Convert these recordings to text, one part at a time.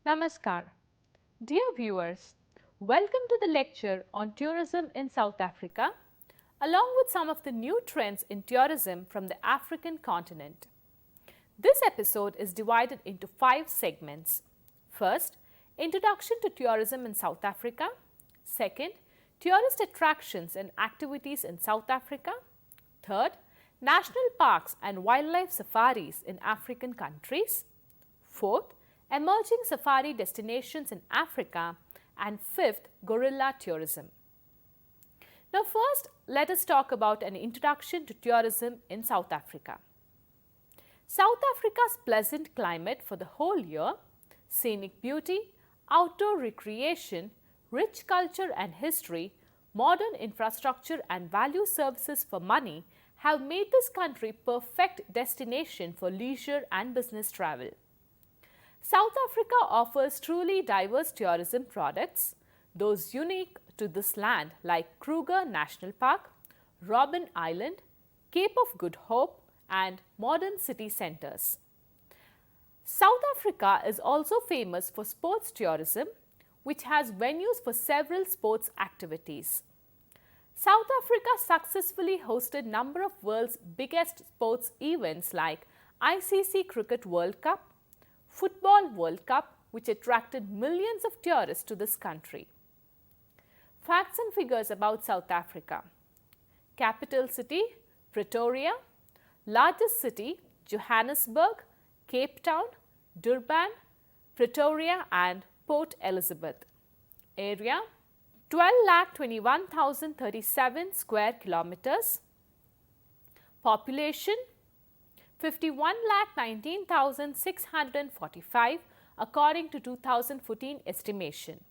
Namaskar. Dear viewers, welcome to the lecture on tourism in South Africa, along with some of the new trends in tourism from the African continent. This episode is divided into 5 segments. First, introduction to tourism in South Africa. Second, tourist attractions and activities in South Africa. Third, national parks and wildlife safaris in African countries. Fourth, emerging safari destinations in Africa. And fifth, guerrilla tourism. Now first, let us talk about an introduction to tourism in South Africa. South Africa's pleasant climate for the whole year, scenic beauty, outdoor recreation, rich culture and history, modern infrastructure and value services for money have made this country perfect destination for leisure and business travel. South Africa offers truly diverse tourism products, those unique to this land like Kruger National Park, Robben Island, Cape of Good Hope and modern city centres. South Africa is also famous for sports tourism, which has venues for several sports activities. South Africa successfully hosted number of world's biggest sports events like ICC Cricket World Cup, Football World Cup, which attracted millions of tourists to this country. Facts and figures about South Africa. Capital city, Pretoria. Largest city, Johannesburg, Cape Town, Durban, Pretoria and Port Elizabeth. Area, 12,21,037 square kilometers. Population, 51,19,645 according to 2014 estimation.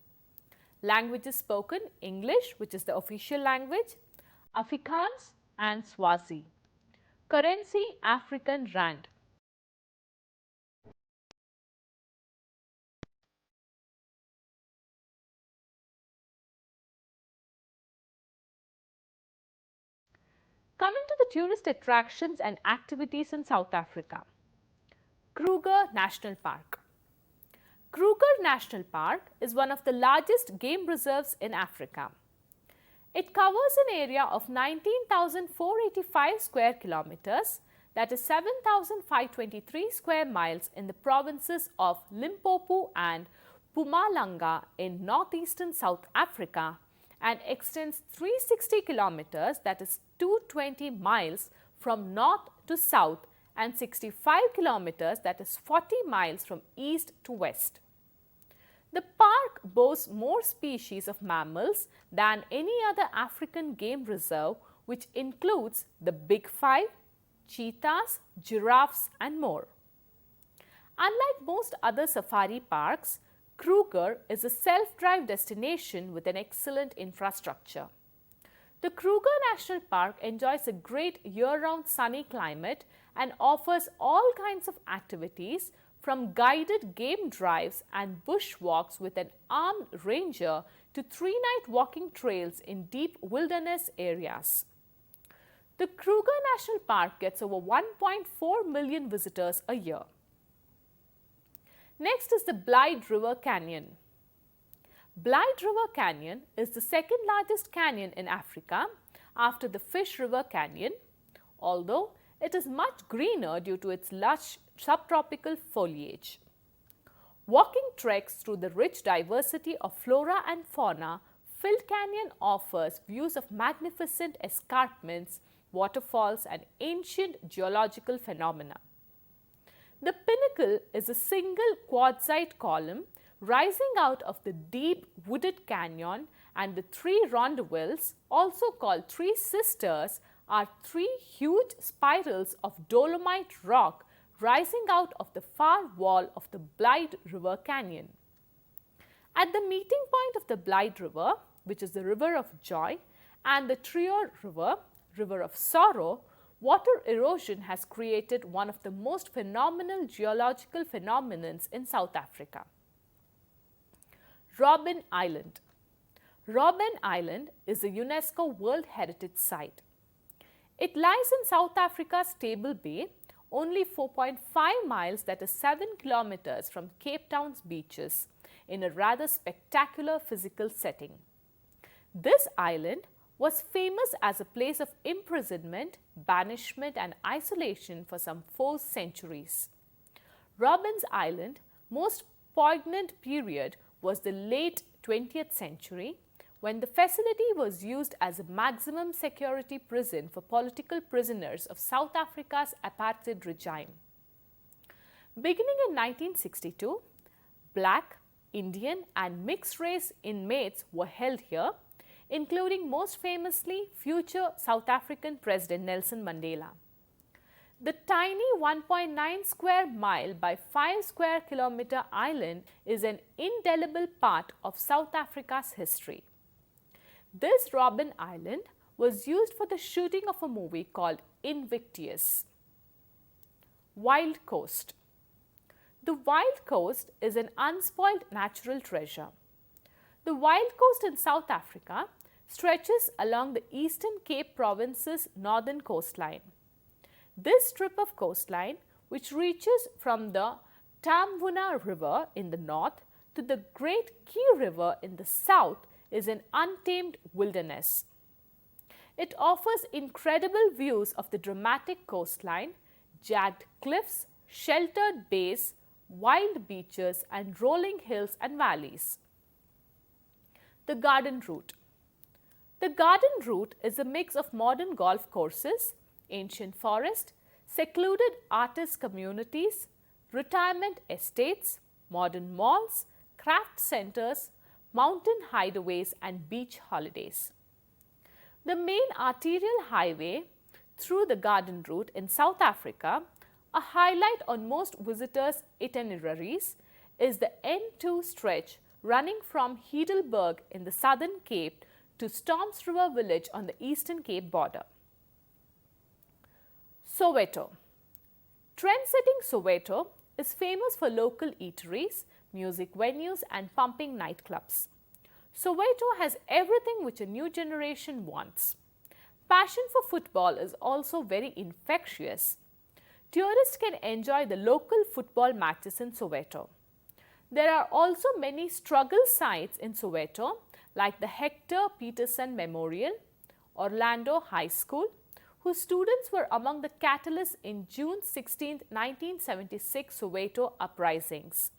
Languages spoken, English, which is the official language, Afrikaans and Swazi. Currency, African Rand. Coming to the tourist attractions and activities in South Africa. Kruger National Park. Kruger National Park is one of the largest game reserves in Africa. It covers an area of 19,485 square kilometers, that is 7,523 square miles in the provinces of Limpopo and Mpumalanga in northeastern South Africa and extends 360 kilometers, that is 220 miles from north to south and 65 kilometers, that is 40 miles from east to west. The park boasts more species of mammals than any other African game reserve, which includes the Big Five, cheetahs, giraffes and more. Unlike most other safari parks, Kruger is a self-drive destination with an excellent infrastructure. The Kruger National Park enjoys a great year-round sunny climate and offers all kinds of activities from guided game drives and bushwalks with an armed ranger to 3-night walking trails in deep wilderness areas. The Kruger National Park gets over 1.4 million visitors a year. Next is the Blyde River Canyon. Blyde River Canyon is the second largest canyon in Africa after the Fish River Canyon, although it is much greener due to its lush subtropical foliage. Walking treks through the rich diversity of flora and fauna, Field Canyon offers views of magnificent escarpments, waterfalls and ancient geological phenomena. The pinnacle is a single quartzite column rising out of the deep wooded canyon, and the 3 rondavelles, also called 3 sisters, are 3 huge spirals of dolomite rock rising out of the far wall of the Blyde River Canyon. At the meeting point of the Blyde River, which is the River of Joy, and the Triour River, River of Sorrow, water erosion has created one of the most phenomenal geological phenomena in South Africa. Robben Island. Robben Island is a UNESCO World Heritage Site. It lies in South Africa's Table Bay only 4.5 miles, that is 7 kilometers from Cape Town's beaches, in a rather spectacular physical setting. This island was famous as a place of imprisonment, banishment and isolation for some 4 centuries. Robben's Island most poignant period was the late 20th century, when the facility was used as a maximum security prison for political prisoners of South Africa's apartheid regime. Beginning in 1962, black, Indian and mixed race inmates were held here, including most famously future South African President Nelson Mandela. The tiny 1.9 square mile by 5 square kilometer island is an indelible part of South Africa's history. This Robben Island was used for the shooting of a movie called Invictus. Wild Coast. The Wild Coast is an unspoiled natural treasure. The Wild Coast in South Africa stretches along the Eastern Cape Province's northern coastline. This strip of coastline, which reaches from the Tamvuna River in the north to the Great Key River in the south, is an untamed wilderness. It offers incredible views of the dramatic coastline, jagged cliffs, sheltered bays, wild beaches and rolling hills and valleys. The Garden Route. The Garden Route is a mix of modern golf courses, ancient forest, secluded artist communities, retirement estates, modern malls, craft centers, mountain hideaways and beach holidays. The main arterial highway through the Garden Route in South Africa, a highlight on most visitors' itineraries, is the N2 stretch running from Heidelberg in the Southern Cape to Storms River village on the Eastern Cape border. Soweto. Trend-setting Soweto is famous for local eateries, music venues and pumping nightclubs. Soweto has everything which a new generation wants. Passion for football is also very infectious. Tourists can enjoy the local football matches in Soweto. There are also many struggle sites in Soweto like the Hector Peterson Memorial, Orlando High School, whose students were among the catalysts in June 16, 1976 Soweto uprisings.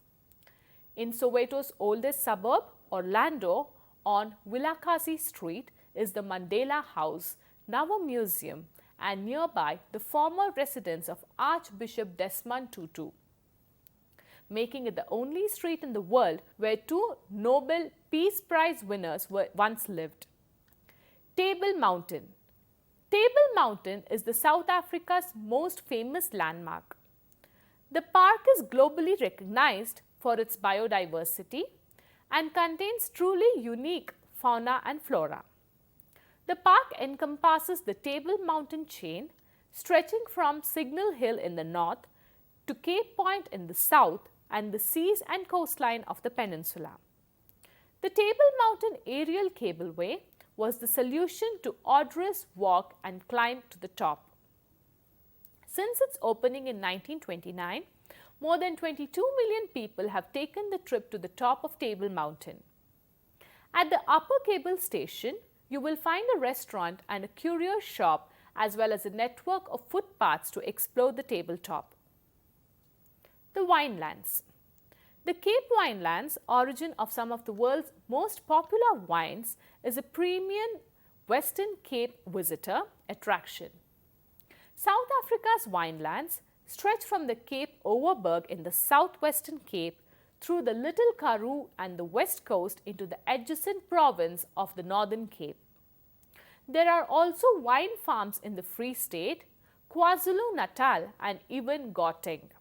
In Soweto's oldest suburb, Orlando, on Vilakazi Street, is the Mandela House, now a museum, and nearby the former residence of Archbishop Desmond Tutu, making it the only street in the world where 2 Nobel Peace Prize winners once lived. Table Mountain. Table Mountain is the South Africa's most famous landmark. The park is globally recognized for its biodiversity and contains truly unique fauna and flora. The park encompasses the Table Mountain chain, stretching from Signal Hill in the north to Cape Point in the south and the seas and coastline of the peninsula. The Table Mountain aerial cableway was the solution to arduous walk and climb to the top. Since its opening in 1929, more than 22 million people have taken the trip to the top of Table Mountain. At the upper cable station, you will find a restaurant and a curio shop as well as a network of footpaths to explore the tabletop. The Winelands. The Cape Winelands, origin of some of the world's most popular wines, is a premium Western Cape visitor attraction. South Africa's winelands stretch from the Cape Overberg in the southwestern Cape through the Little Karoo and the west coast into the adjacent province of the Northern Cape. There are also wine farms in the Free State, KwaZulu-Natal and even Gauteng.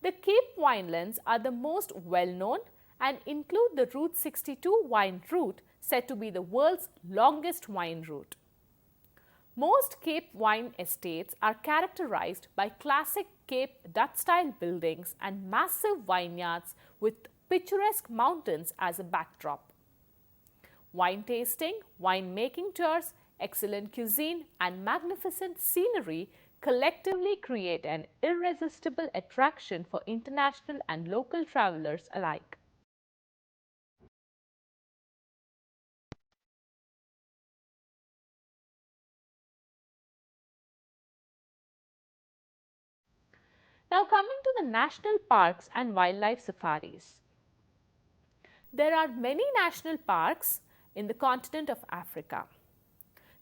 The Cape Winelands are the most well-known and include the Route 62 wine route, said to be the world's longest wine route. Most Cape wine estates are characterized by classic Cape Dutch-style buildings and massive vineyards with picturesque mountains as a backdrop. Wine tasting, wine-making tours, excellent cuisine and magnificent scenery collectively create an irresistible attraction for international and local travelers alike. Now coming to the national parks and wildlife safaris. There are many national parks in the continent of Africa.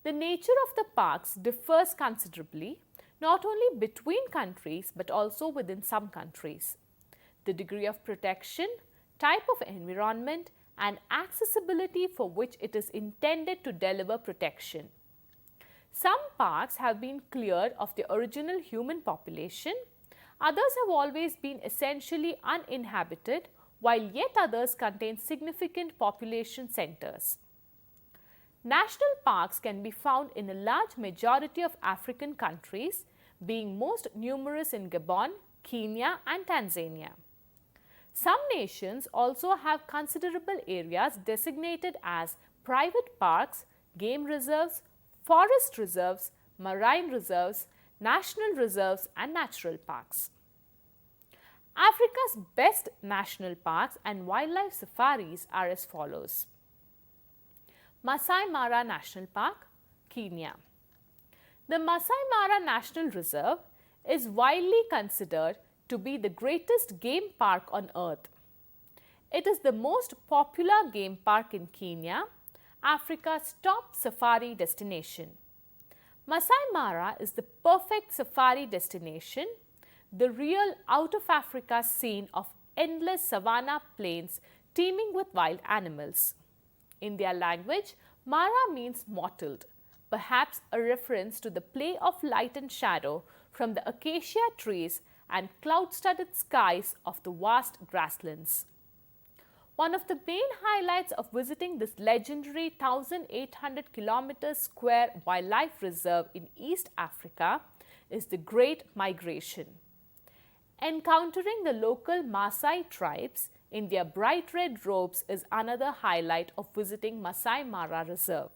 The nature of the parks differs considerably, not only between countries but also within some countries. The degree of protection, type of environment, and accessibility for which it is intended to deliver protection. Some parks have been cleared of the original human population, others have always been essentially uninhabited, while yet others contain significant population centers. National parks can be found in a large majority of African countries, being most numerous in Gabon, Kenya and Tanzania. Some nations also have considerable areas designated as private parks, game reserves, forest reserves, marine reserves, national reserves and natural parks. Africa's best national parks and wildlife safaris are as follows. Masai Mara National Park, Kenya. The Masai Mara National Reserve is widely considered to be the greatest game park on earth. It is the most popular game park in Kenya, Africa's top safari destination. Masai Mara is the perfect safari destination, the real out of Africa scene of endless savanna plains teeming with wild animals. In their language, Mara means mottled, perhaps a reference to the play of light and shadow from the acacia trees and cloud-studded skies of the vast grasslands. One of the main highlights of visiting this legendary 1,800 km square wildlife reserve in East Africa is the Great Migration. Encountering the local Maasai tribes in their bright red robes is another highlight of visiting Masai Mara Reserve.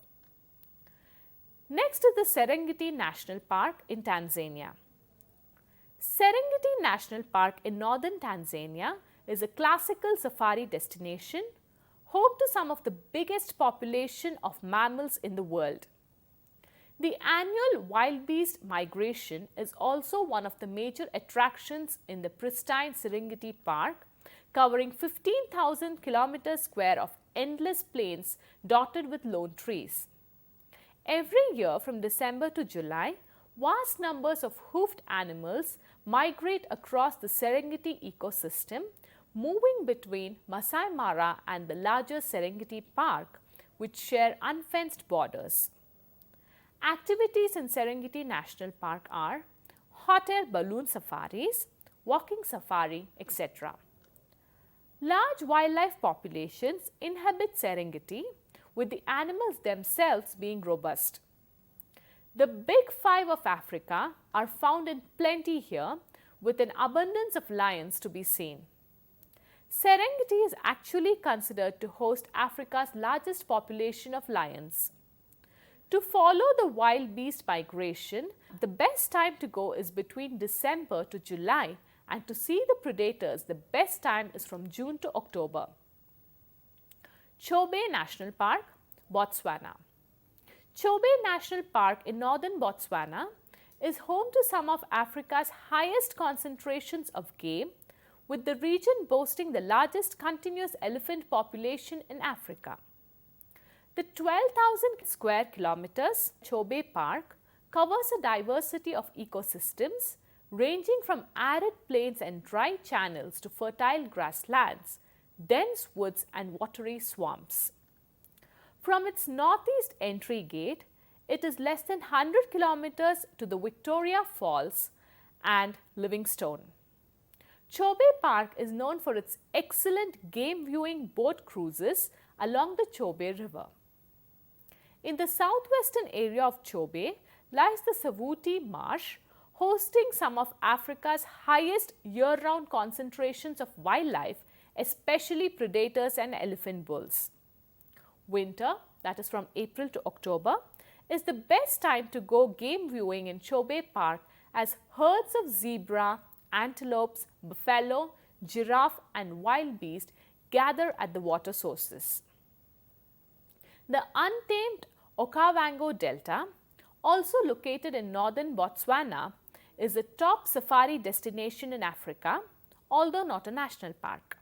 Next is the Serengeti National Park in Tanzania. Serengeti National Park in northern Tanzania is a classical safari destination, home to some of the biggest population of mammals in the world. The annual wildebeest migration is also one of the major attractions in the pristine Serengeti Park, covering 15,000 km square of endless plains dotted with lone trees. Every year from December to July, vast numbers of hoofed animals migrate across the Serengeti ecosystem, moving between Masai Mara and the larger Serengeti Park, which share unfenced borders. Activities in Serengeti National Park are hot air balloon safaris, walking safari, etc. Large wildlife populations inhabit Serengeti, with the animals themselves being robust. The big five of Africa are found in plenty here, with an abundance of lions to be seen. Serengeti is actually considered to host Africa's largest population of lions. To follow the wildebeest migration, the best time to go is between December to July, and to see the predators, the best time is from June to October. Chobe National Park, Botswana. Chobe National Park in northern Botswana is home to some of Africa's highest concentrations of game, with the region boasting the largest continuous elephant population in Africa. The 12,000 square kilometers Chobe Park covers a diversity of ecosystems ranging from arid plains and dry channels to fertile grasslands, dense woods and watery swamps. From its northeast entry gate, it is less than 100 kilometers to the Victoria Falls and Livingstone. Chobe Park is known for its excellent game viewing boat cruises along the Chobe River. In the southwestern area of Chobe lies the Savuti Marsh, hosting some of Africa's highest year-round concentrations of wildlife, especially predators and elephant bulls. Winter, that is from April to October, is the best time to go game viewing in Chobe Park, as herds of zebra, antelopes, buffalo, giraffe and wild beast gather at the water sources. The untamed Okavango Delta, also located in northern Botswana, is the top safari destination in Africa, although not a national park.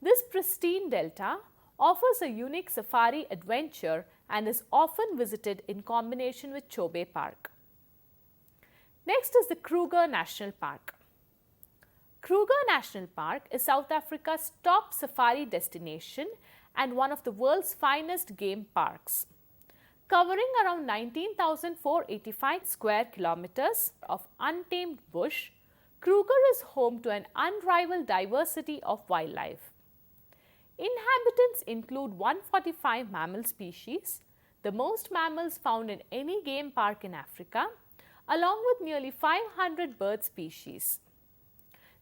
This pristine delta offers a unique safari adventure and is often visited in combination with Chobe Park. Next is the Kruger National Park. Kruger National Park is South Africa's top safari destination and one of the world's finest game parks. Covering around 19,485 square kilometers of untamed bush, Kruger is home to an unrivaled diversity of wildlife. Inhabitants include 145 mammal species, the most mammals found in any game park in Africa, along with nearly 500 bird species.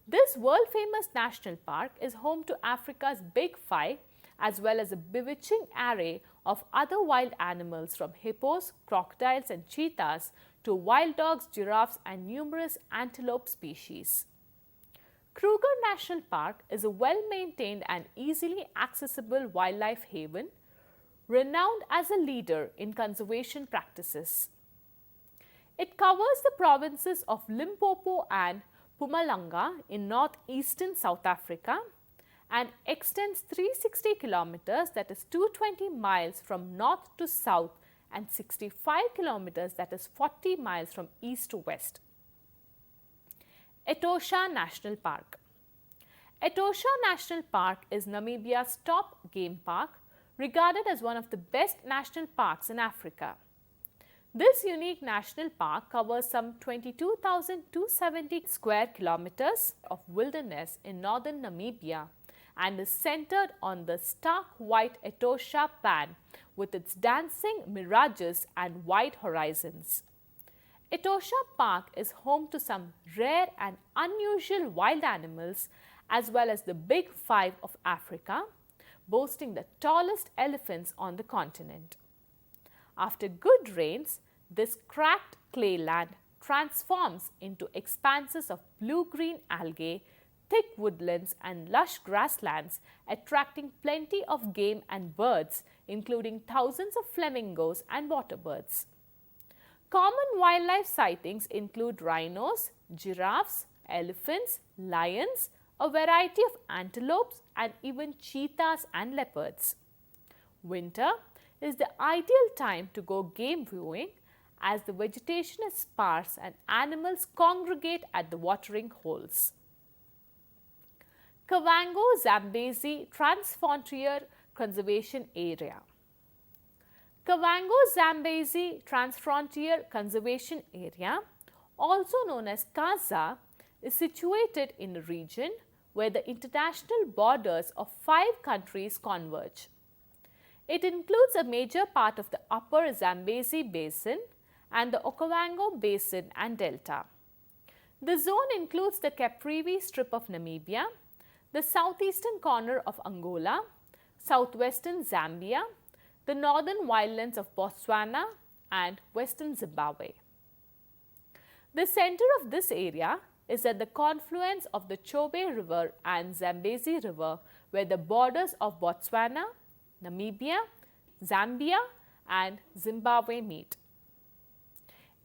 This world-famous national park is home to Africa's Big Five, as well as a bewitching array of other wild animals from hippos, crocodiles and cheetahs to wild dogs, giraffes and numerous antelope species. Kruger National Park is a well-maintained and easily accessible wildlife haven, renowned as a leader in conservation practices. It covers the provinces of Limpopo and Mpumalanga in northeastern South Africa and extends 360 kilometers, that is 220 miles from north to south, and 65 kilometers, that is 40 miles from east to west. Etosha National Park. Etosha National Park is Namibia's top game park, regarded as one of the best national parks in Africa. This unique national park covers some 22,270 square kilometers of wilderness in northern Namibia and is centered on the stark white Etosha Pan with its dancing mirages and wide horizons. Etosha Park is home to some rare and unusual wild animals as well as the Big Five of Africa, boasting the tallest elephants on the continent. After good rains, this cracked clay land transforms into expanses of blue-green algae, thick woodlands and lush grasslands, attracting plenty of game and birds, including thousands of flamingos and water birds. Common wildlife sightings include rhinos, giraffes, elephants, lions, a variety of antelopes and even cheetahs and leopards. Winter is the ideal time to go game viewing as the vegetation is sparse and animals congregate at the watering holes. Kavango Zambezi Transfrontier Conservation Area. Kavango Zambezi Transfrontier Conservation Area, also known as KAZA, is situated in a region where the international borders of 5 countries converge. It includes a major part of the upper Zambezi Basin and the Okavango Basin and Delta. The zone includes the Caprivi Strip of Namibia, the southeastern corner of Angola, southwestern Zambia, the northern wildlands of Botswana and western Zimbabwe. The center of this area is at the confluence of the Chobe River and Zambezi River, where the borders of Botswana, Namibia, Zambia and Zimbabwe meet.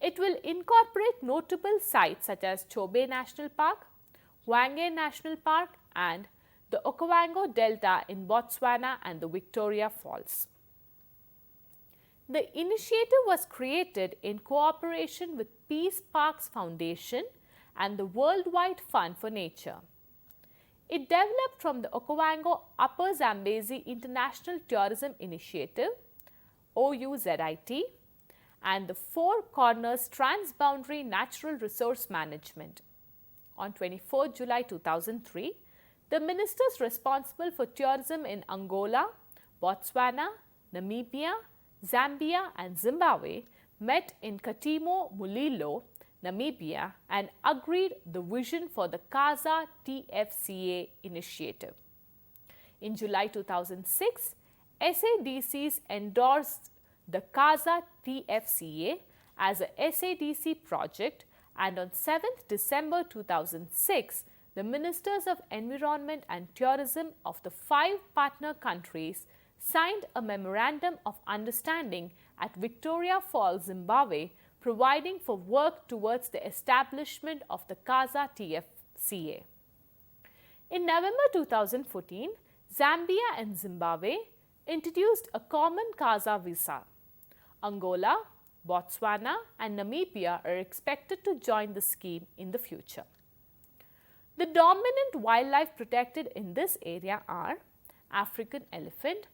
It will incorporate notable sites such as Chobe National Park, Hwange National Park and the Okavango Delta in Botswana and the Victoria Falls. The initiative was created in cooperation with Peace Parks Foundation and the Worldwide Fund for Nature. It developed from the Okavango Upper Zambezi International Tourism Initiative (OUZIT) and the Four Corners Transboundary Natural Resource Management. On 24 July 2003, the ministers responsible for tourism in Angola, Botswana, Namibia, Zambia and Zimbabwe met in Katimo Mulilo, Namibia and agreed the vision for the KAZA TFCA initiative. In July 2006, SADCs endorsed the KAZA TFCA as a SADC project and on 7th December 2006, the Ministers of Environment and Tourism of the 5 partner countries signed a Memorandum of Understanding at Victoria Falls, Zimbabwe, providing for work towards the establishment of the CASA TFCA. In November 2014, Zambia and Zimbabwe introduced a common CASA visa. Angola, Botswana and Namibia are expected to join the scheme in the future. The dominant wildlife protected in this area are African elephant,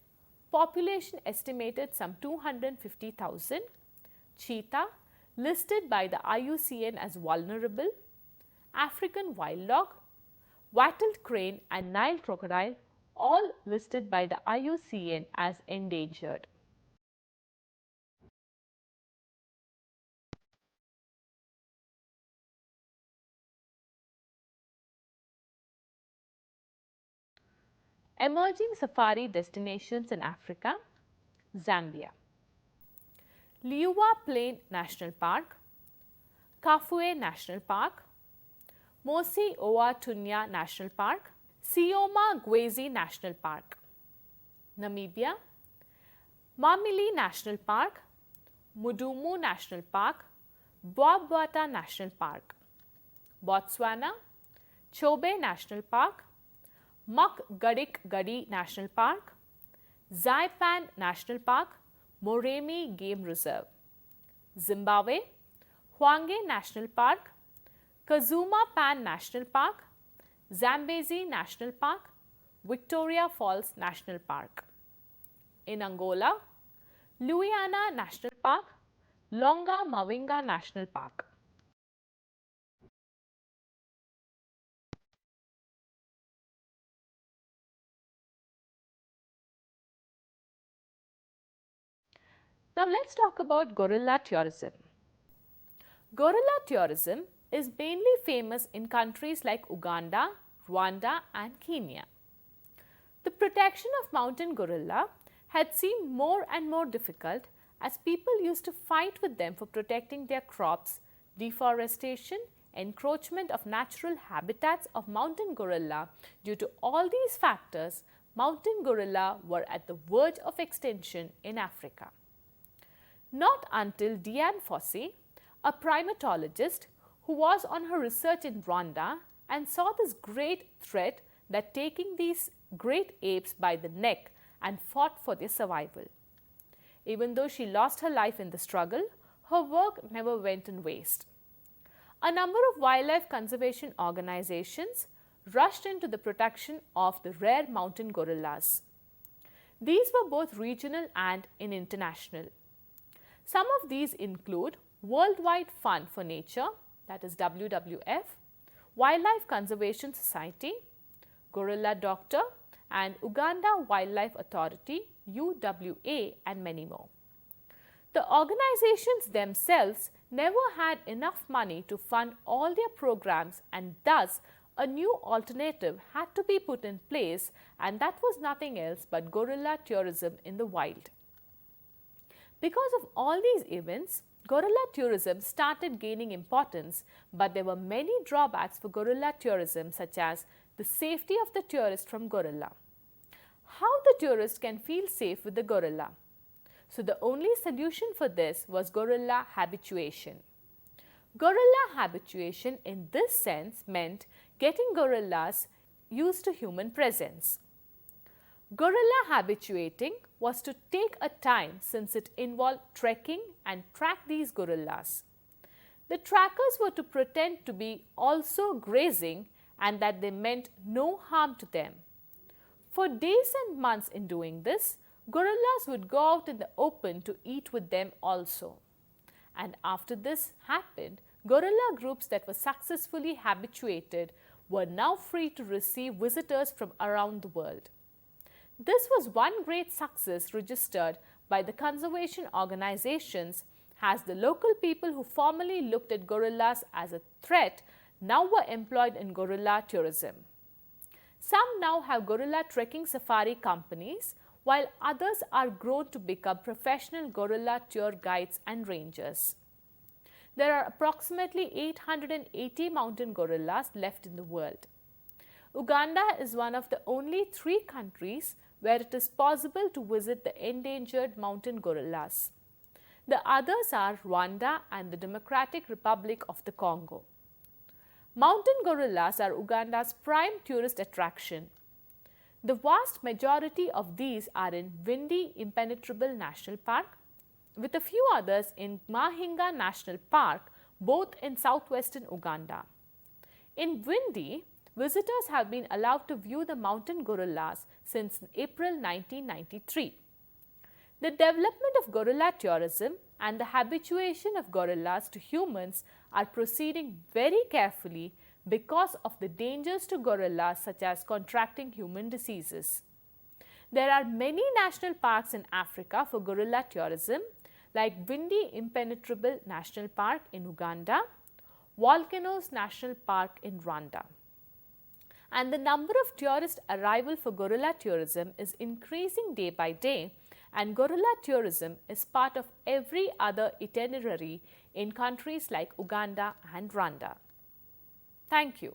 population estimated some 250,000, cheetah, listed by the IUCN as vulnerable, African wild-dog, wattled crane and Nile crocodile, all listed by the IUCN as endangered. Emerging safari destinations in Africa, Zambia. Liuwa Plain National Park, Kafue National Park, Mosi Oa Tunya National Park, Sioma Gwezi National Park. Namibia, Mamili National Park, Mudumu National Park, Boabwata National Park. Botswana, Chobe National Park, Mukgadik Gadi National Park, Saipan National Park, Moremi Game Reserve. Zimbabwe, Hwange National Park, Kazuma Pan National Park, Zambezi National Park, Victoria Falls National Park. In Angola, Luiana National Park, Longa Mavinga National Park. Now let's talk about gorilla tourism. Gorilla tourism is mainly famous in countries like Uganda, Rwanda and Kenya. The protection of mountain gorilla had seemed more and more difficult as people used to fight with them for protecting their crops, deforestation, encroachment of natural habitats of mountain gorilla. Due to all these factors, mountain gorilla were at the verge of extinction in Africa. Not until Dian Fossey, a primatologist who was on her research in Rwanda and saw this great threat that taking these great apes by the neck and fought for their survival. Even though she lost her life in the struggle, her work never went in waste. A number of wildlife conservation organizations rushed into the protection of the rare mountain gorillas. These were both regional and international. Some of these include Worldwide Fund for Nature, that is WWF, Wildlife Conservation Society, Gorilla Doctor and Uganda Wildlife Authority, UWA and many more. The organizations themselves never had enough money to fund all their programs and thus a new alternative had to be put in place, and that was nothing else but gorilla tourism in the wild. Because of all these events, gorilla tourism started gaining importance, but there were many drawbacks for gorilla tourism such as the safety of the tourist from gorilla. How the tourist can feel safe with the gorilla? So the only solution for this was gorilla habituation. Gorilla habituation in this sense meant getting gorillas used to human presence. Gorilla habituating was to take a time since it involved trekking and track these gorillas. The trackers were to pretend to be also grazing and that they meant no harm to them. For days and months in doing this, gorillas would go out in the open to eat with them also. And after this happened, gorilla groups that were successfully habituated were now free to receive visitors from around the world. This was one great success registered by the conservation organizations, as the local people who formerly looked at gorillas as a threat now were employed in gorilla tourism. Some now have gorilla trekking safari companies, while others are grown to become professional gorilla tour guides and rangers. there are approximately 880 mountain gorillas left in the world. Uganda is one of the only 3 countries where it is possible to visit the endangered mountain gorillas. The others are Rwanda and the Democratic Republic of the Congo. Mountain gorillas are Uganda's prime tourist attraction. The vast majority of these are in Vindi Impenetrable National Park, with a few others in Mahinga National Park, both in southwestern Uganda. In Vindi, visitors have been allowed to view the mountain gorillas since April 1993. The development of gorilla tourism and the habituation of gorillas to humans are proceeding very carefully because of the dangers to gorillas such as contracting human diseases. There are many national parks in Africa for gorilla tourism, like Vindi Impenetrable National Park in Uganda, Volcanoes National Park in Rwanda. And the number of tourist arrival for gorilla tourism is increasing day by day, and gorilla tourism is part of every other itinerary in countries like Uganda and Rwanda. Thank you.